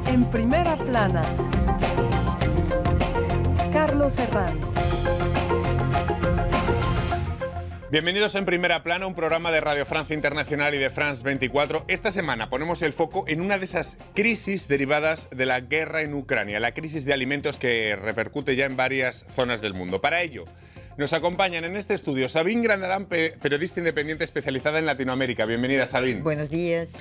En primera plana, Carlos Herranz. Bienvenidos en Primera Plana, un programa de Radio Francia Internacional y de France 24. Esta semana ponemos el foco en una de esas crisis derivadas de la guerra en Ucrania, la crisis de alimentos que repercute ya en varias zonas del mundo. Para ello, nos acompañan en este estudio Sabine Grandadán, periodista independiente especializada en Latinoamérica. Bienvenida, Sabine. Buenos días.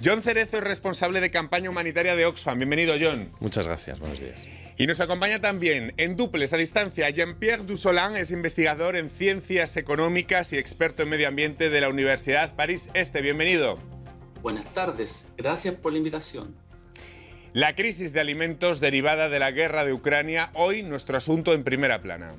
John Cerezo es responsable de campaña humanitaria de Oxfam. Bienvenido, John. Muchas gracias, buenos días. Y nos acompaña también, en duples, a distancia, Jean-Pierre Dussolin, es investigador en ciencias económicas y experto en medio ambiente de la Universidad París-Este. Bienvenido. Buenas tardes, gracias por la invitación. La crisis de alimentos derivada de la guerra de Ucrania, hoy nuestro asunto en Primera Plana.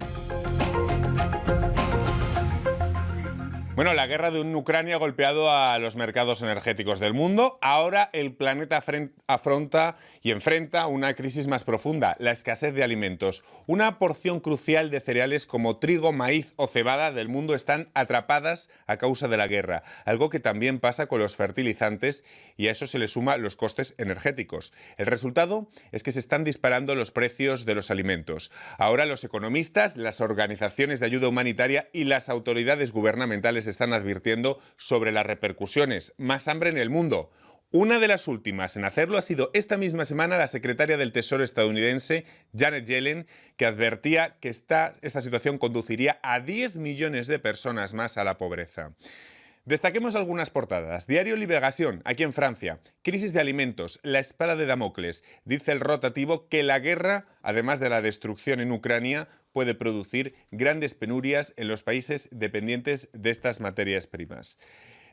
Bueno, la guerra de Ucrania ha golpeado a los mercados energéticos del mundo. Ahora el planeta afronta y enfrenta una crisis más profunda, la escasez de alimentos. Una porción crucial de cereales como trigo, maíz o cebada del mundo están atrapadas a causa de la guerra, algo que también pasa con los fertilizantes y a eso se le suma los costes energéticos. El resultado es que se están disparando los precios de los alimentos. Ahora los economistas, las organizaciones de ayuda humanitaria y las autoridades gubernamentales están advirtiendo sobre las repercusiones. Más hambre en el mundo. Una de las últimas en hacerlo ha sido esta misma semana la secretaria del Tesoro estadounidense, Janet Yellen, que advertía que esta situación conduciría a 10 millones de personas más a la pobreza. Destaquemos algunas portadas. Diario Liberación, aquí en Francia. Crisis de alimentos, la espada de Damocles. Dice el rotativo que la guerra, además de la destrucción en Ucrania, puede producir grandes penurias en los países dependientes de estas materias primas.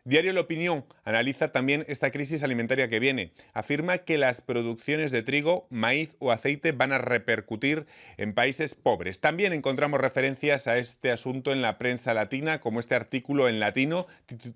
Diario La Opinión analiza también esta crisis alimentaria que viene. Afirma que las producciones de trigo, maíz o aceite van a repercutir en países pobres. También encontramos referencias a este asunto en la prensa latina, como este artículo en latino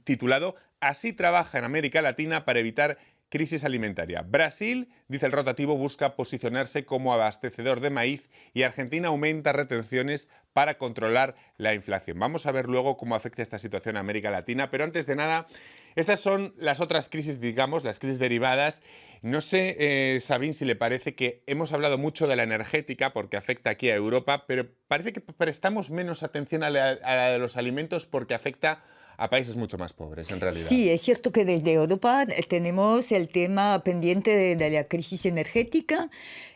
titulado «Así trabaja en América Latina para evitar crisis alimentaria». Brasil, dice el rotativo, busca posicionarse como abastecedor de maíz y Argentina aumenta retenciones para controlar la inflación. Vamos a ver luego cómo afecta esta situación a América Latina, pero antes de nada, estas son las otras crisis, digamos, las crisis derivadas. No sé, Sabine, si le parece que hemos hablado mucho de la energética porque afecta aquí a Europa, pero parece que prestamos menos atención a la de los alimentos porque afecta a países mucho más pobres, en realidad. Sí, es cierto que desde Europa tenemos el tema pendiente de la crisis energética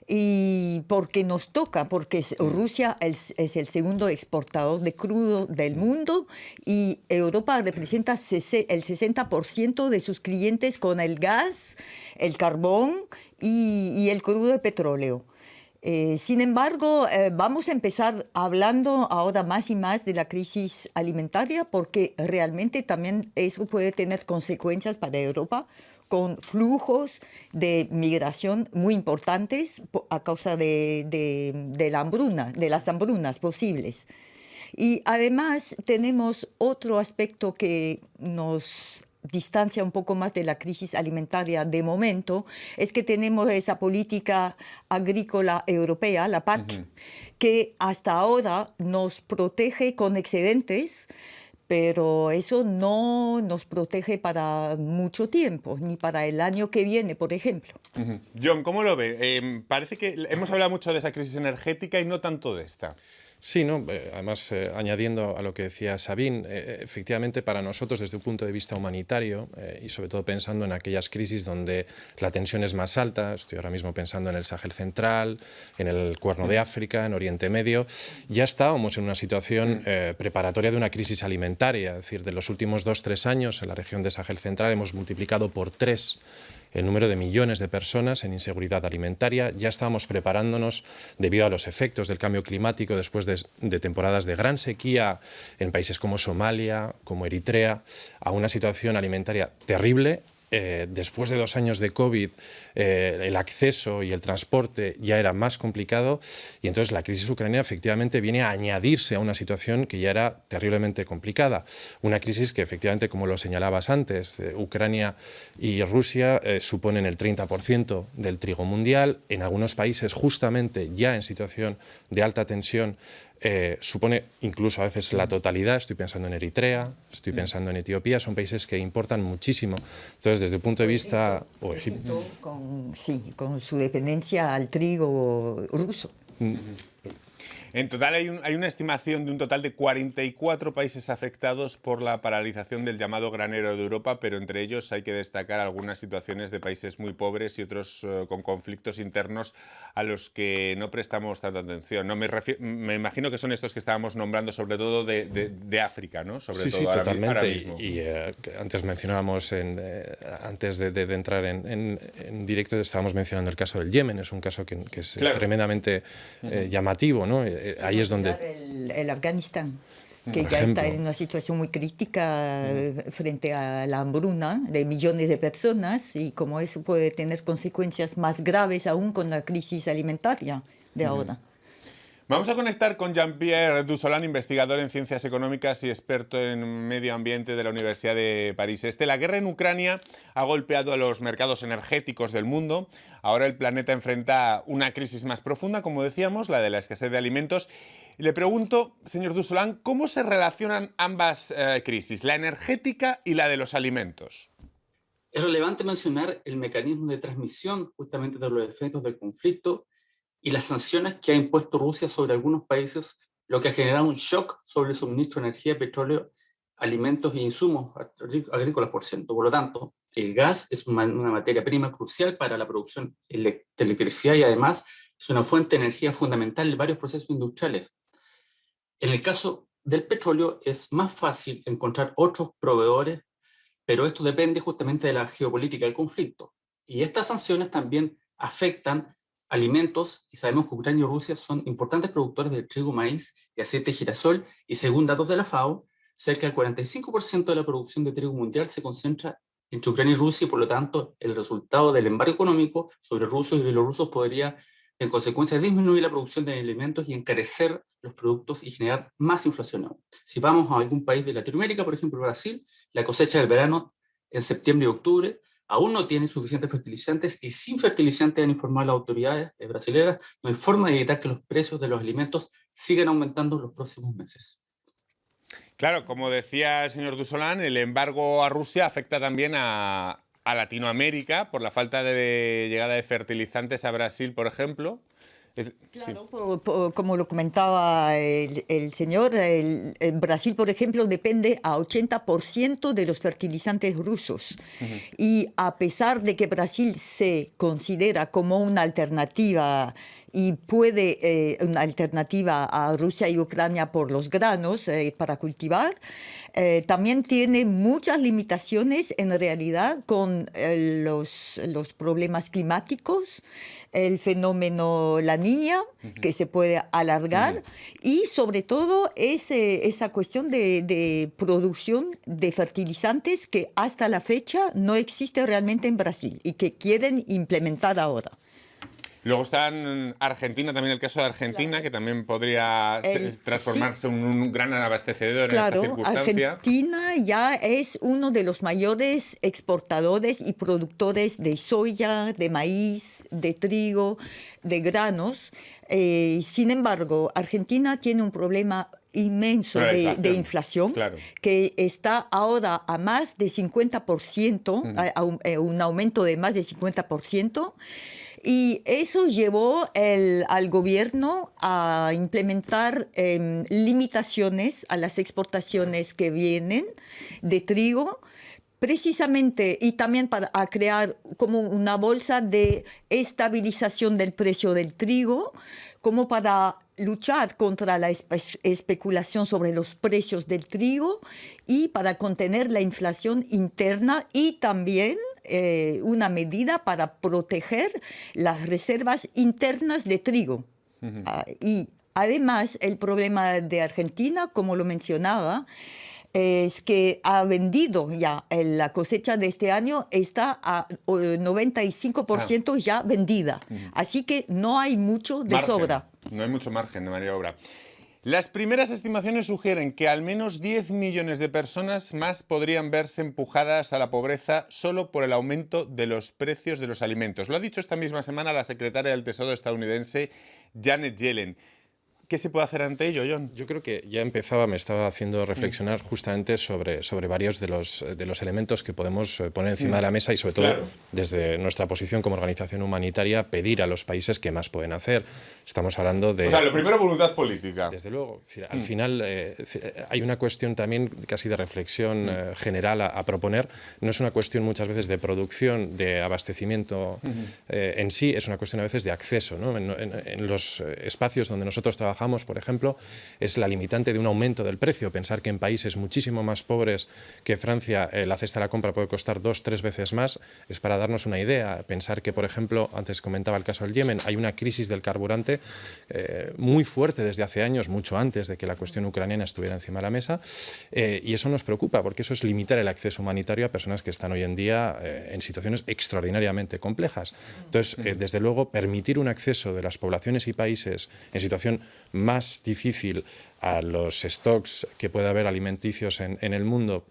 y porque nos toca, porque Rusia es el segundo exportador de crudo del mundo y Europa representa el 60% de sus clientes con el gas, el carbón y el crudo de petróleo. Sin embargo, vamos a empezar hablando ahora más y más de la crisis alimentaria porque realmente también eso puede tener consecuencias para Europa con flujos de migración muy importantes a causa de la hambruna, de las hambrunas posibles. Y además tenemos otro aspecto que nos distancia un poco más de la crisis alimentaria de momento, es que tenemos esa política agrícola europea, la PAC, que hasta ahora nos protege con excedentes, pero eso no nos protege para mucho tiempo, ni para el año que viene, por ejemplo. John, ¿cómo lo ve? Parece que hemos hablado mucho de esa crisis energética y no tanto de esta. Sí, ¿no? Además, añadiendo a lo que decía Sabine, efectivamente para nosotros desde un punto de vista humanitario y sobre todo pensando en aquellas crisis donde la tensión es más alta, estoy ahora mismo pensando en el Sahel Central, en el Cuerno de África, en Oriente Medio, ya estábamos en una situación preparatoria de una crisis alimentaria, es decir, de los últimos 2-3 años en la región de Sahel Central hemos multiplicado por 3 el número de millones de personas en inseguridad alimentaria. Ya estábamos preparándonos debido a los efectos del cambio climático después de temporadas de gran sequía en países como Somalia, como Eritrea, a una situación alimentaria terrible. Después de 2 años de COVID, el acceso y el transporte ya era más complicado y entonces la crisis ucraniana efectivamente viene a añadirse a una situación que ya era terriblemente complicada. Una crisis que efectivamente, como lo señalabas antes, Ucrania y Rusia suponen el 30% del trigo mundial. En algunos países justamente ya en situación de alta tensión supone incluso a veces la totalidad. Estoy pensando en Eritrea, estoy pensando en Etiopía, son países que importan muchísimo. Entonces, desde el punto de vista... o Egipto, con su dependencia al trigo ruso. En total hay una estimación de un total de 44 países afectados por la paralización del llamado granero de Europa, pero entre ellos hay que destacar algunas situaciones de países muy pobres y otros con conflictos internos a los que no prestamos tanta atención. No, me imagino que son estos que estábamos nombrando, sobre todo de África, ¿no? Sobre todo ahora, totalmente. Ahora mismo. Antes mencionábamos, antes de entrar en directo, estábamos mencionando el caso del Yemen. Es un caso que es tremendamente llamativo, ¿no? Ahí es donde... El Afganistán, que ya está en una situación muy crítica frente a la hambruna de millones de personas, y como eso puede tener consecuencias más graves aún con la crisis alimentaria de ahora. Vamos a conectar con Jean-Pierre Dussolin, investigador en ciencias económicas y experto en medio ambiente de la Universidad de París. La guerra en Ucrania ha golpeado a los mercados energéticos del mundo. Ahora el planeta enfrenta una crisis más profunda, como decíamos, la de la escasez de alimentos. Y le pregunto, señor Dussolin, ¿cómo se relacionan ambas crisis, la energética y la de los alimentos? Es relevante mencionar el mecanismo de transmisión justamente de los efectos del conflicto y las sanciones que ha impuesto Rusia sobre algunos países, lo que ha generado un shock sobre el suministro de energía, petróleo, alimentos e insumos agrícolas, por ciento. Por lo tanto, el gas es una materia prima crucial para la producción de electricidad y además es una fuente de energía fundamental en varios procesos industriales. En el caso del petróleo es más fácil encontrar otros proveedores, pero esto depende justamente de la geopolítica del conflicto. Y estas sanciones también afectan alimentos, y sabemos que Ucrania y Rusia son importantes productores de trigo, maíz y aceite de girasol, y según datos de la FAO, cerca del 45% de la producción de trigo mundial se concentra entre Ucrania y Rusia, y por lo tanto el resultado del embargo económico sobre rusos y bielorrusos podría, en consecuencia, disminuir la producción de alimentos y encarecer los productos y generar más inflación aún. Si vamos a algún país de Latinoamérica, por ejemplo Brasil, la cosecha del verano en septiembre y octubre aún no tienen suficientes fertilizantes, y sin fertilizantes, han informado las autoridades brasileñas, no hay forma de evitar que los precios de los alimentos sigan aumentando en los próximos meses. Claro, como decía el señor Dussolin, el embargo a Rusia afecta también a Latinoamérica por la falta de llegada de fertilizantes a Brasil, por ejemplo. Claro, como lo comentaba el señor, el Brasil, por ejemplo, depende a 80% de los fertilizantes rusos. Y a pesar de que Brasil se considera como una alternativa y una alternativa a Rusia y Ucrania por los granos para cultivar, también tiene muchas limitaciones en realidad con los problemas climáticos, el fenómeno La Niña, que se puede alargar, y sobre todo esa cuestión de producción de fertilizantes que hasta la fecha no existe realmente en Brasil y que quieren implementar ahora. Luego está en Argentina, también el caso de Argentina, claro, que también podría transformarse en un gran abastecedor en esta circunstancia. Argentina ya es uno de los mayores exportadores y productores de soya, de maíz, de trigo, de granos. Sin embargo, Argentina tiene un problema inmenso de inflación, claro, que está ahora a más de 50%, a un aumento de más de 50%. Y eso llevó al gobierno a implementar limitaciones a las exportaciones que vienen de trigo, precisamente, y también a crear como una bolsa de estabilización del precio del trigo, como para luchar contra la especulación sobre los precios del trigo y para contener la inflación interna, y también una medida para proteger las reservas internas de trigo. Y además el problema de Argentina, como lo mencionaba, es que ha vendido ya la cosecha de este año, está a 95% ya vendida. Así que no hay mucho de sobra. No hay mucho margen de maniobra. Las primeras estimaciones sugieren que al menos 10 millones de personas más podrían verse empujadas a la pobreza solo por el aumento de los precios de los alimentos. Lo ha dicho esta misma semana la secretaria del Tesoro estadounidense, Janet Yellen. ¿Qué se puede hacer ante ello, Jon? Yo creo que ya me estaba haciendo reflexionar justamente sobre varios de los elementos que podemos poner encima de la mesa y sobre todo desde nuestra posición como organización humanitaria pedir a los países qué más pueden hacer. Estamos hablando de... O sea, lo primero, voluntad política. Desde luego. Al final hay una cuestión también casi de reflexión general a proponer. No es una cuestión muchas veces de producción, de abastecimiento en sí, es una cuestión a veces de acceso, ¿no? En los espacios donde nosotros trabajamos, por ejemplo, es la limitante de un aumento del precio. Pensar que en países muchísimo más pobres que Francia la cesta de la compra puede costar 2-3 veces más es para darnos una idea. Pensar que, por ejemplo, antes comentaba el caso del Yemen, hay una crisis del carburante muy fuerte desde hace años, mucho antes de que la cuestión ucraniana estuviera encima de la mesa, y eso nos preocupa porque eso es limitar el acceso humanitario a personas que están hoy en día en situaciones extraordinariamente complejas. Entonces, desde luego, permitir un acceso de las poblaciones y países en situación más difícil a los stocks que puede haber alimenticios en el mundo,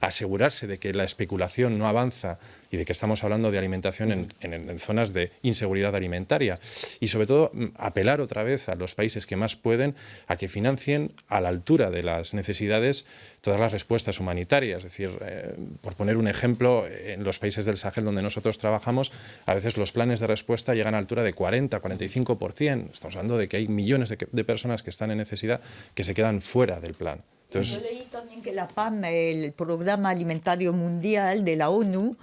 asegurarse de que la especulación no avanza y de que estamos hablando de alimentación en zonas de inseguridad alimentaria. Y sobre todo, apelar otra vez a los países que más pueden a que financien a la altura de las necesidades todas las respuestas humanitarias. Es decir, por poner un ejemplo, en los países del Sahel donde nosotros trabajamos, a veces los planes de respuesta llegan a altura de 40-45%. Estamos hablando de que hay millones de personas que están en necesidad que se quedan fuera del plan. Entonces, yo leí también que la PAM, el Programa Alimentario Mundial de la ONU,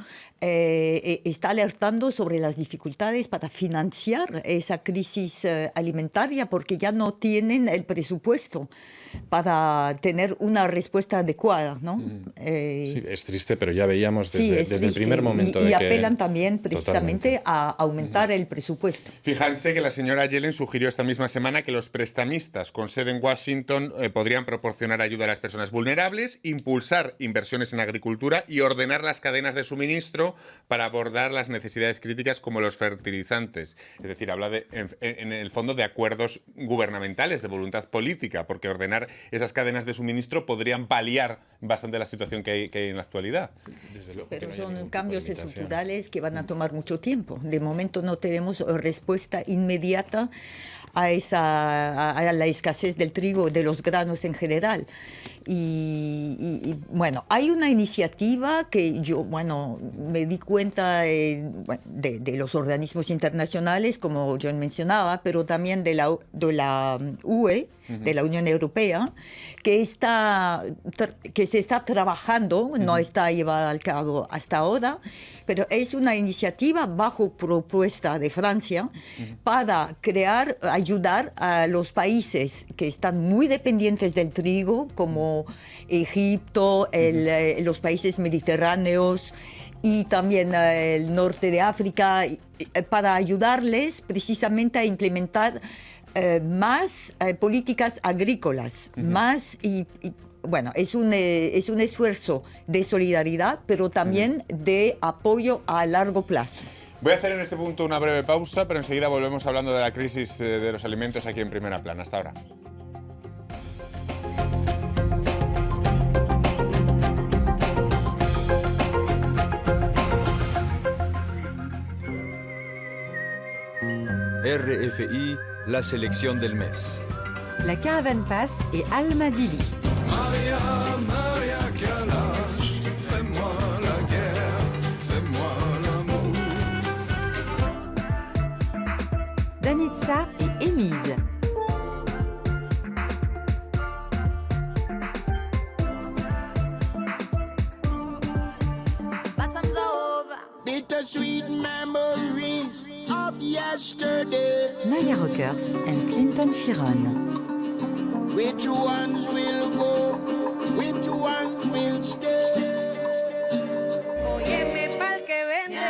está alertando sobre las dificultades para financiar esa crisis alimentaria porque ya no tienen el presupuesto para tener una respuesta adecuada, ¿no? Sí, es triste, pero ya veíamos desde el triste. primer momento. Y apelan también precisamente Totalmente. a aumentar el presupuesto. Fíjense que la señora Yellen sugirió esta misma semana que los prestamistas con sede en Washington podrían proporcionar ayuda a las personas vulnerables, impulsar inversiones en agricultura y ordenar las cadenas de suministro para abordar las necesidades críticas como los fertilizantes. Es decir, habla en el fondo de acuerdos gubernamentales, de voluntad política, porque ordenar esas cadenas de suministro podrían paliar bastante la situación que hay en la actualidad. Desde luego, Pero que no haya son ningún tipo de cambios limitación. estructurales que van a tomar mucho tiempo. De momento no tenemos respuesta inmediata a la escasez del trigo, de los granos en general. Y bueno, hay una iniciativa que yo, me di cuenta de los organismos internacionales, como yo mencionaba, pero también de la UE, de la Unión Europea, que se está trabajando, no está llevada al cabo hasta ahora, pero es una iniciativa bajo propuesta de Francia para ayudar a los países que están muy dependientes del trigo, como Egipto, los países mediterráneos y también el norte de África, para ayudarles precisamente a implementar más políticas agrícolas, más bueno, es un esfuerzo de solidaridad, pero también de apoyo a largo plazo. Voy a hacer en este punto una breve pausa, pero enseguida volvemos hablando de la crisis de los alimentos aquí en Primera Plana. Hasta ahora. RFI, la selección del mes. La Caravane Pass et Alma Dili. Maria, Maria Kalash, fais-moi la guerre, fais-moi l'amour. Danitza et Émise. Bittersweet memories of yesterday. Naya Rockers and Clinton Chiron. Which ones will go? Which ones will stay? Óyeme pa'l que vende.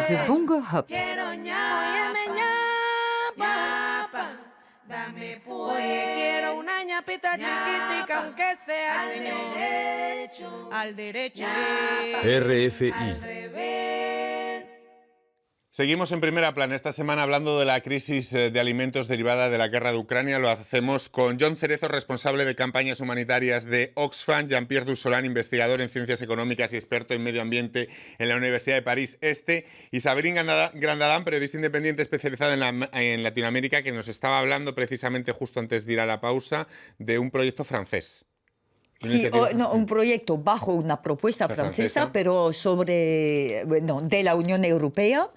The Bongo Hop. Quiero óyeme ñapa. Dame pues. Oye, quiero una ñapita chiquitica, aunque sea al derecho. RFI. Al revés. Seguimos en Primera Plana esta semana hablando de la crisis de alimentos derivada de la guerra de Ucrania. Lo hacemos con Jon Cerezo, responsable de campañas humanitarias de Oxfam, Jean-Pierre Dussolin, investigador en ciencias económicas y experto en medio ambiente en la Universidad de París Este, y Sabine Grandadán, periodista independiente especializada en Latinoamérica, que nos estaba hablando precisamente justo antes de ir a la pausa de un proyecto francés. Sí, un proyecto bajo una propuesta francesa, pero de la Unión Europea,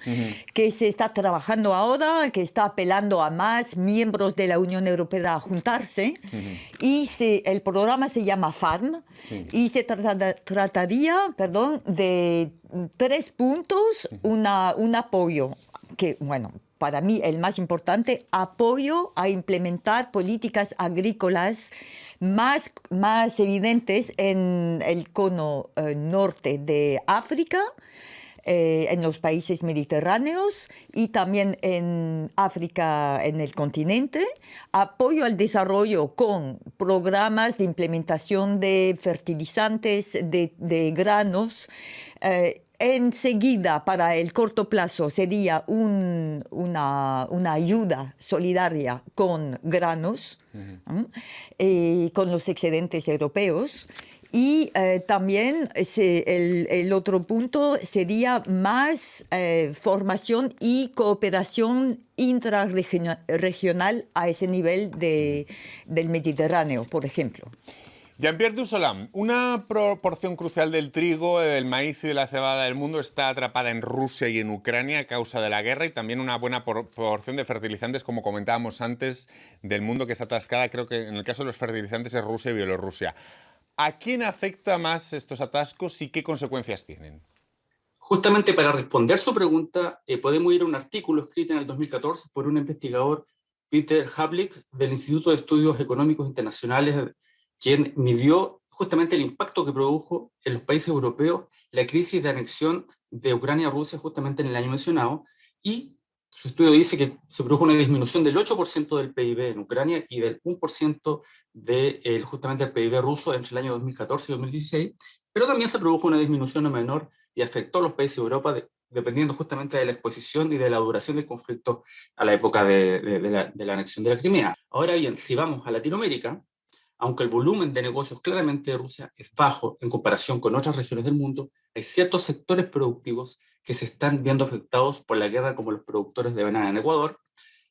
que se está trabajando ahora, que está apelando a más miembros de la Unión Europea a juntarse. Y el programa se llama FARM, y se trataría de 3 puntos, un apoyo, que, para mí el más importante, apoyo a implementar políticas agrícolas más evidentes en el cono norte de África, en los países mediterráneos y también en África, en el continente, apoyo al desarrollo con programas de implementación de fertilizantes, de granos. Enseguida, para el corto plazo, sería una ayuda solidaria con granos, con los excedentes europeos. Y también el otro punto sería más formación y cooperación intrarregional a ese nivel del Mediterráneo, por ejemplo. Jean-Pierre Dussolin, una proporción crucial del trigo, del maíz y de la cebada del mundo está atrapada en Rusia y en Ucrania a causa de la guerra, y también una buena proporción de fertilizantes, como comentábamos antes, del mundo que está atascada. Creo que en el caso de los fertilizantes es Rusia y Bielorrusia. ¿A quién afecta más estos atascos y qué consecuencias tienen? Justamente para responder su pregunta, podemos ir a un artículo escrito en el 2014 por un investigador, Peter Havlik, del Instituto de Estudios Económicos Internacionales, quien midió justamente el impacto que produjo en los países europeos la crisis de anexión de Ucrania a Rusia justamente en el año mencionado, y su estudio dice que se produjo una disminución del 8% del PIB en Ucrania y del 1% justamente del PIB ruso entre el año 2014 y 2016, pero también se produjo una disminución no menor y afectó a los países de Europa dependiendo justamente de la exposición y de la duración del conflicto a la época de la anexión de la Crimea. Ahora bien, si vamos a Latinoamérica, aunque el volumen de negocios claramente de Rusia es bajo en comparación con otras regiones del mundo, hay ciertos sectores productivos que se están viendo afectados por la guerra, como los productores de banana en Ecuador,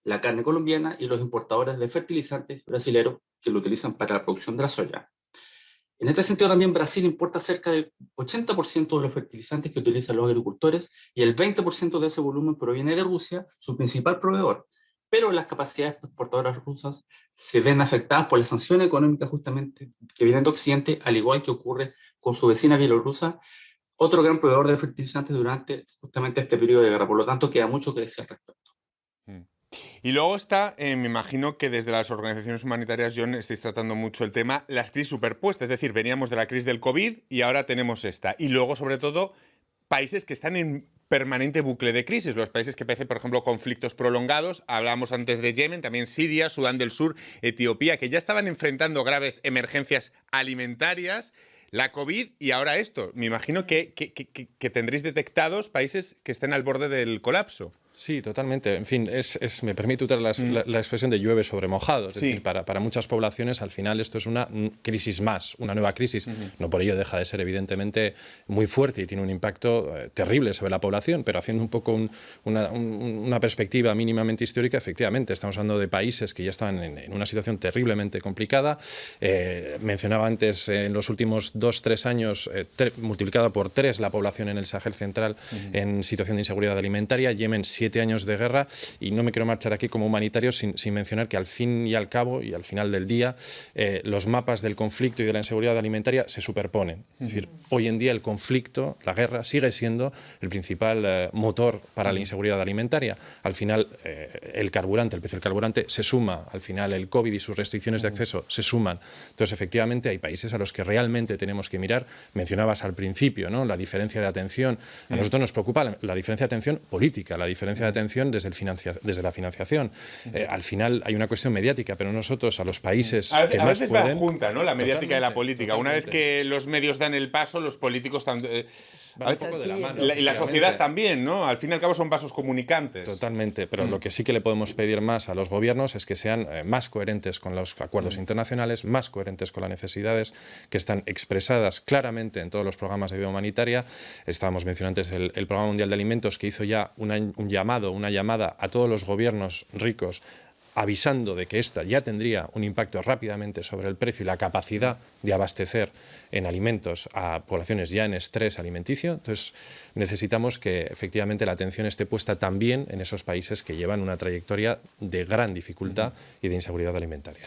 la carne colombiana y los importadores de fertilizantes brasileños que lo utilizan para la producción de la soya. En este sentido, también Brasil importa cerca del 80% de los fertilizantes que utilizan los agricultores, y el 20% de ese volumen proviene de Rusia, su principal proveedor. Pero las capacidades exportadoras rusas se ven afectadas por las sanciones económicas justamente que vienen de Occidente, al igual que ocurre con su vecina bielorrusa, otro gran proveedor de fertilizantes durante justamente este periodo de guerra. Por lo tanto, queda mucho que decir al respecto. Y luego está, me imagino que desde las organizaciones humanitarias, Jon, estáis tratando mucho el tema, las crisis superpuestas. Es decir, veníamos de la crisis del COVID y ahora tenemos esta. Y luego, sobre todo, países que están en permanente bucle de crisis. Los países que padecen, por ejemplo, conflictos prolongados. Hablábamos antes de Yemen, también Siria, Sudán del Sur, Etiopía, que ya estaban enfrentando graves emergencias alimentarias, la COVID y ahora esto. Me imagino que tendréis detectados países que estén al borde del colapso. Sí, totalmente. En fin, me permite usar la expresión de llueve sobre mojado. Es decir, para muchas poblaciones al final esto es una crisis más, una nueva crisis. No por ello deja de ser evidentemente muy fuerte y tiene un impacto terrible sobre la población, pero haciendo un poco una perspectiva mínimamente histórica, efectivamente, estamos hablando de países que ya están en una situación terriblemente complicada. Mencionaba antes, en los últimos 2-3 años, multiplicada por 3 la población en el Sahel central en situación de inseguridad alimentaria. Yemen, 7 años de guerra, y no me quiero marchar aquí como humanitario sin mencionar que al fin y al cabo y al final del día los mapas del conflicto y de la inseguridad alimentaria se superponen. Es decir, hoy en día el conflicto, la guerra, sigue siendo el principal motor para la inseguridad alimentaria. Al final el carburante, el precio del carburante se suma, al final el COVID y sus restricciones de acceso se suman. Entonces, efectivamente, hay países a los que realmente tenemos que mirar. Mencionabas al principio, ¿no?, la diferencia de atención. A nosotros nos preocupa la diferencia de atención política, la diferencia diferencia de atención desde la financiación. Al final hay una cuestión mediática, pero nosotros, a los países que a más veces pueden... va junta, ¿no? La mediática y la Totalmente, política. Una vez que los medios dan el paso, los políticos Van un poco de la mano, y la efectivamente. sociedad también, ¿no? Al fin y al cabo son vasos comunicantes. Totalmente, pero lo que sí que le podemos pedir más a los gobiernos es que sean más coherentes con los acuerdos internacionales, más coherentes con las necesidades que están expresadas claramente en todos los programas de ayuda humanitaria. Estábamos mencionando antes el Programa Mundial de Alimentos, que hizo ya una llamada a todos los gobiernos ricos avisando de que esta ya tendría un impacto rápidamente sobre el precio y la capacidad de abastecer en alimentos a poblaciones ya en estrés alimenticio. Entonces, necesitamos que efectivamente la atención esté puesta también en esos países que llevan una trayectoria de gran dificultad y de inseguridad alimentaria.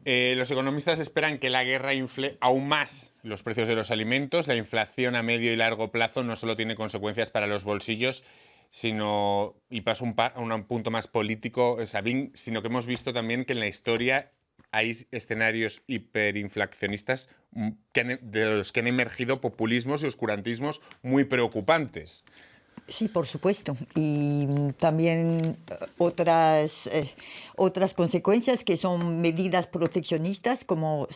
Los economistas esperan que la guerra infle aún más los precios de los alimentos. La inflación a medio y largo plazo no solo tiene consecuencias para los bolsillos, sino, y paso a un punto más político, Sabine, sino que hemos visto también que en la historia hay escenarios hiperinflacionistas de los que han emergido populismos y oscurantismos muy preocupantes. Sí, por supuesto. Y también otras consecuencias que son medidas proteccionistas, como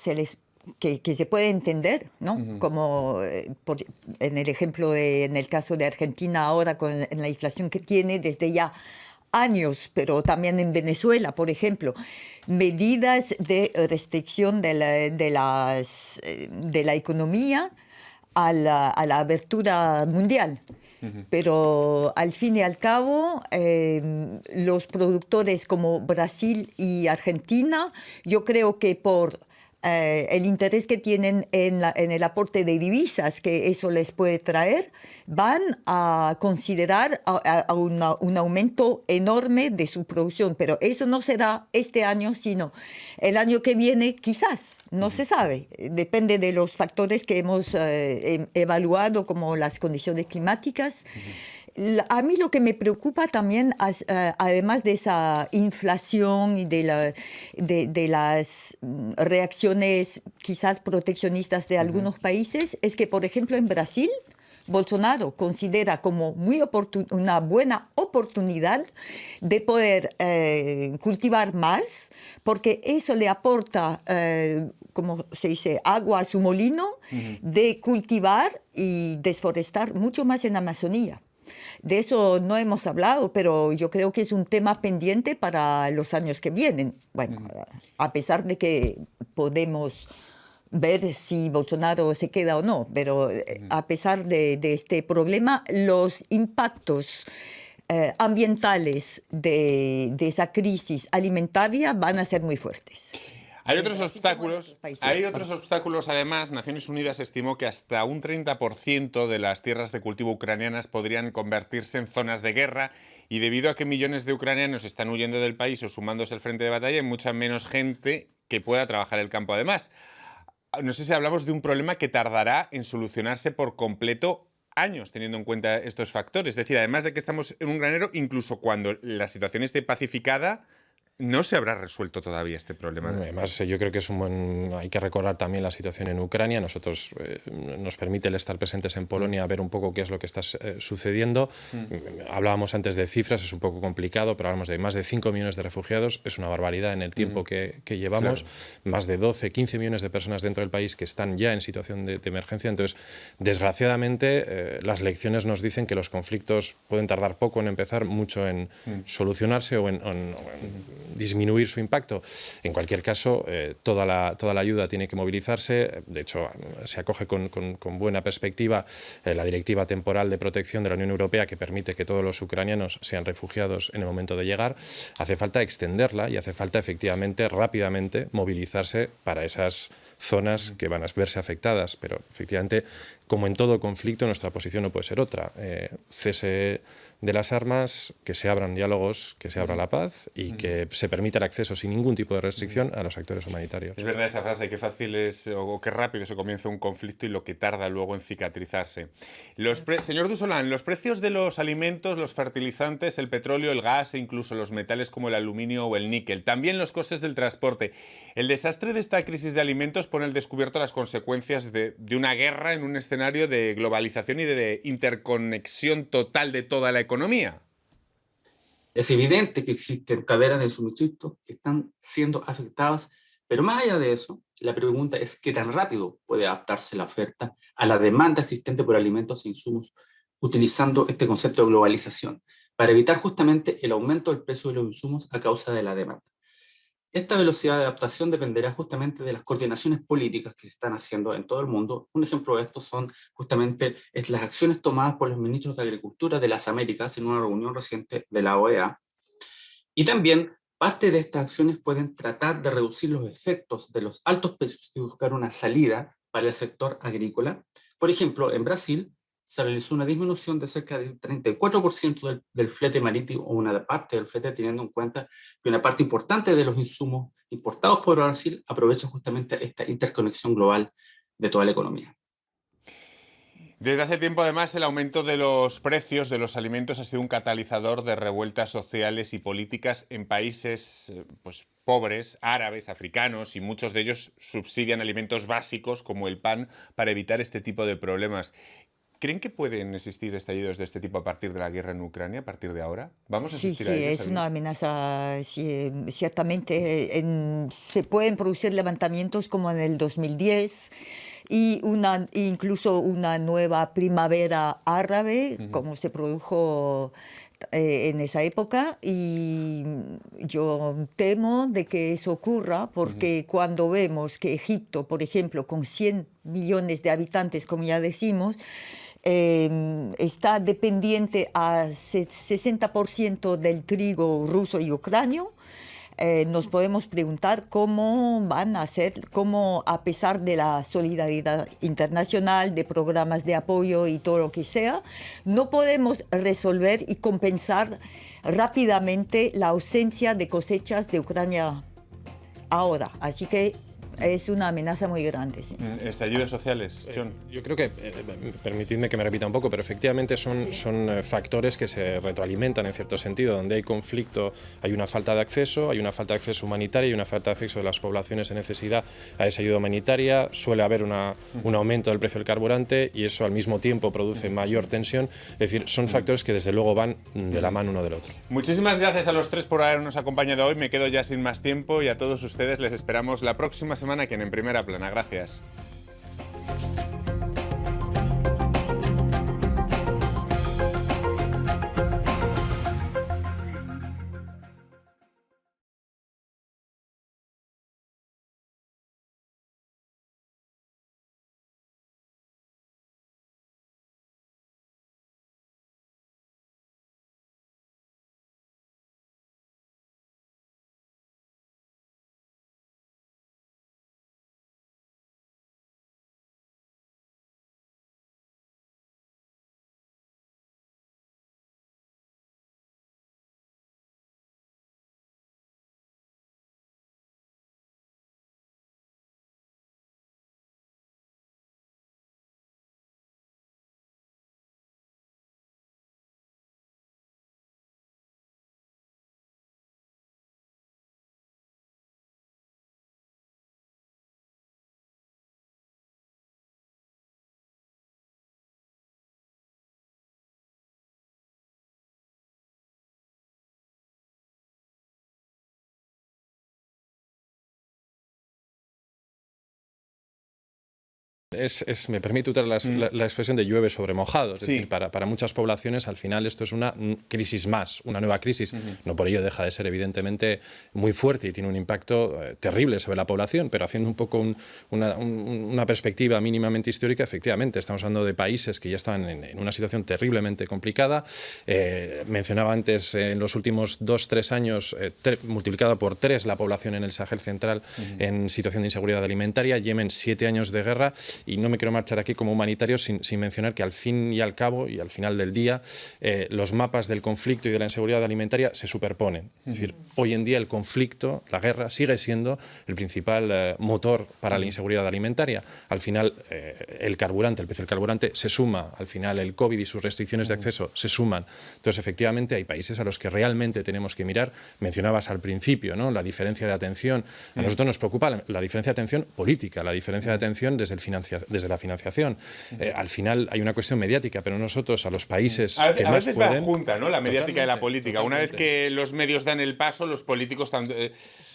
que se puede entender, ¿no? Como en el ejemplo en el caso de Argentina ahora en la inflación que tiene desde ya años, pero también en Venezuela, por ejemplo, medidas de restricción de la economía a la abertura mundial. Pero al fin y al cabo, los productores como Brasil y Argentina, yo creo que por el interés que tienen en el aporte de divisas que eso les puede traer, van a considerar un aumento enorme de su producción. Pero eso no será este año, sino el año que viene, quizás. No se sabe. Depende de los factores que hemos evaluado, como las condiciones climáticas. A mí lo que me preocupa también, además de esa inflación y de las reacciones quizás proteccionistas de algunos países, es que, por ejemplo, en Brasil, Bolsonaro considera como una buena oportunidad de poder cultivar más, porque eso le aporta, como se dice, agua a su molino, de cultivar y desforestar mucho más en Amazonía. De eso no hemos hablado, pero yo creo que es un tema pendiente para los años que vienen. Bueno, a pesar de que podemos ver si Bolsonaro se queda o no, pero a pesar de este problema, los impactos ambientales de esa crisis alimentaria van a ser muy fuertes. Hay otros obstáculos, además. Naciones Unidas estimó que hasta un 30% de las tierras de cultivo ucranianas podrían convertirse en zonas de guerra, y debido a que millones de ucranianos están huyendo del país o sumándose al frente de batalla, hay mucha menos gente que pueda trabajar el campo. Además, no sé si hablamos de un problema que tardará en solucionarse por completo años, teniendo en cuenta estos factores. Es decir, además de que estamos en un granero, incluso cuando la situación esté pacificada, no se habrá resuelto todavía este problema. Además, yo creo que hay que recordar también la situación en Ucrania. Nosotros nos permite el estar presentes en Polonia, ver un poco qué es lo que está sucediendo. Hablábamos antes de cifras, es un poco complicado, pero hablamos de más de 5 millones de refugiados. Es una barbaridad en el tiempo que llevamos. Claro. Más de 12, 15 millones de personas dentro del país que están ya en situación de emergencia. Entonces, desgraciadamente, las lecciones nos dicen que los conflictos pueden tardar poco en empezar, mucho en solucionarse o en disminuir su impacto. En cualquier caso, toda la ayuda tiene que movilizarse. De hecho, se acoge con buena perspectiva la Directiva Temporal de Protección de la Unión Europea, que permite que todos los ucranianos sean refugiados en el momento de llegar. Hace falta extenderla y hace falta efectivamente rápidamente movilizarse para esas zonas que van a verse afectadas, pero efectivamente, como en todo conflicto, nuestra posición no puede ser otra. Cese de las armas, que se abran diálogos, que se abra la paz y que se permita el acceso sin ningún tipo de restricción a los actores humanitarios. Es verdad esa frase, qué fácil es o qué rápido se comienza un conflicto y lo que tarda luego en cicatrizarse. Señor Dussolán, los precios de los alimentos, los fertilizantes, el petróleo, el gas e incluso los metales como el aluminio o el níquel, también los costes del transporte. El desastre de esta crisis de alimentos pone al descubierto las consecuencias de una guerra en un escenario de globalización y de interconexión total de toda la economía. Es evidente que existen cadenas de suministro que están siendo afectadas, pero más allá de eso, la pregunta es qué tan rápido puede adaptarse la oferta a la demanda existente por alimentos e insumos utilizando este concepto de globalización, para evitar justamente el aumento del precio de los insumos a causa de la demanda. Esta velocidad de adaptación dependerá justamente de las coordinaciones políticas que se están haciendo en todo el mundo. Un ejemplo de esto son justamente las acciones tomadas por los ministros de Agricultura de las Américas en una reunión reciente de la OEA. Y también parte de estas acciones pueden tratar de reducir los efectos de los altos precios y buscar una salida para el sector agrícola. Por ejemplo, en Brasil se realizó una disminución de cerca del 34% del flete marítimo, o una parte del flete, teniendo en cuenta que una parte importante de los insumos importados por Brasil aprovechan justamente esta interconexión global de toda la economía. Desde hace tiempo, además, el aumento de los precios de los alimentos ha sido un catalizador de revueltas sociales y políticas en países pues, pobres, árabes, africanos, y muchos de ellos subsidian alimentos básicos como el pan para evitar este tipo de problemas. ¿Creen que pueden existir estallidos de este tipo a partir de la guerra en Ucrania, a partir de ahora? ¿Vamos a asistir a ellos? Es una amenaza, sí, ciertamente. Se pueden producir levantamientos como en el 2010 y incluso una nueva primavera árabe, como se produjo en esa época, y yo temo de que eso ocurra porque cuando vemos que Egipto, por ejemplo, con 100 millones de habitantes, como ya decimos, está dependiente a 60% del trigo ruso y ucranio, nos podemos preguntar cómo van a hacer, cómo a pesar de la solidaridad internacional, de programas de apoyo y todo lo que sea, no podemos resolver y compensar rápidamente la ausencia de cosechas de Ucrania ahora. Así que es una amenaza muy grande. Sí. ¿Estallidos sociales, John? Yo creo que, permitidme que me repita un poco, pero efectivamente son factores que se retroalimentan en cierto sentido. Donde hay conflicto hay una falta de acceso humanitario y una falta de acceso de las poblaciones en necesidad a esa ayuda humanitaria. Suele haber un aumento del precio del carburante y eso al mismo tiempo produce mayor tensión. Es decir, son factores que desde luego van de la mano uno del otro. Muchísimas gracias a los tres por habernos acompañado hoy. Me quedo ya sin más tiempo y a todos ustedes les esperamos la próxima semana aquí en Primera Plana. Gracias. Me permite usar la expresión de llueve sobre mojado. Es decir, para muchas poblaciones al final esto es una crisis más, una nueva crisis. No por ello deja de ser evidentemente muy fuerte y tiene un impacto terrible sobre la población, pero haciendo un poco una perspectiva mínimamente histórica, efectivamente estamos hablando de países que ya estaban en una situación terriblemente complicada. Mencionaba antes, en los últimos 2-3 años, multiplicada por 3 la población en el Sahel central en situación de inseguridad alimentaria. Yemen, 7 años de guerra. Y no me quiero marchar aquí como humanitario sin mencionar que al fin y al cabo y al final del día los mapas del conflicto y de la inseguridad alimentaria se superponen. Es decir, hoy en día el conflicto, la guerra, sigue siendo el principal motor para la inseguridad alimentaria. Al final el precio del carburante se suma, al final el COVID y sus restricciones de acceso se suman. Entonces, efectivamente, hay países a los que realmente tenemos que mirar. Mencionabas al principio, ¿no?, la diferencia de atención. A nosotros nos preocupa la diferencia de atención política, la diferencia de atención desde el financiamiento desde la financiación. Al final hay una cuestión mediática, pero nosotros a los países A que veces más va pueden... junta, ¿no? La mediática y la Totalmente, política. Una vez totalmente. que los medios dan el paso, los políticos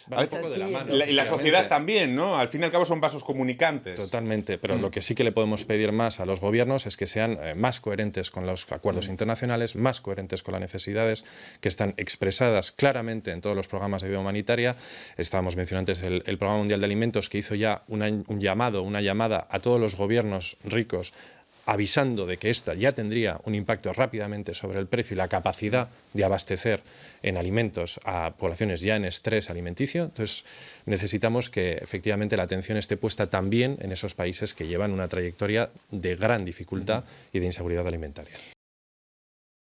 Van un poco de la mano, y la efectivamente. sociedad también, ¿no? Al fin y al cabo son vasos comunicantes. Totalmente, pero lo que sí que le podemos pedir más a los gobiernos es que sean más coherentes con los acuerdos internacionales, más coherentes con las necesidades que están expresadas claramente en todos los programas de ayuda humanitaria. Estábamos mencionando antes el Programa Mundial de Alimentos, que hizo ya una llamada a todos los gobiernos ricos avisando de que esta ya tendría un impacto rápidamente sobre el precio y la capacidad de abastecer en alimentos a poblaciones ya en estrés alimenticio. Entonces, necesitamos que efectivamente la atención esté puesta también en esos países que llevan una trayectoria de gran dificultad y de inseguridad alimentaria.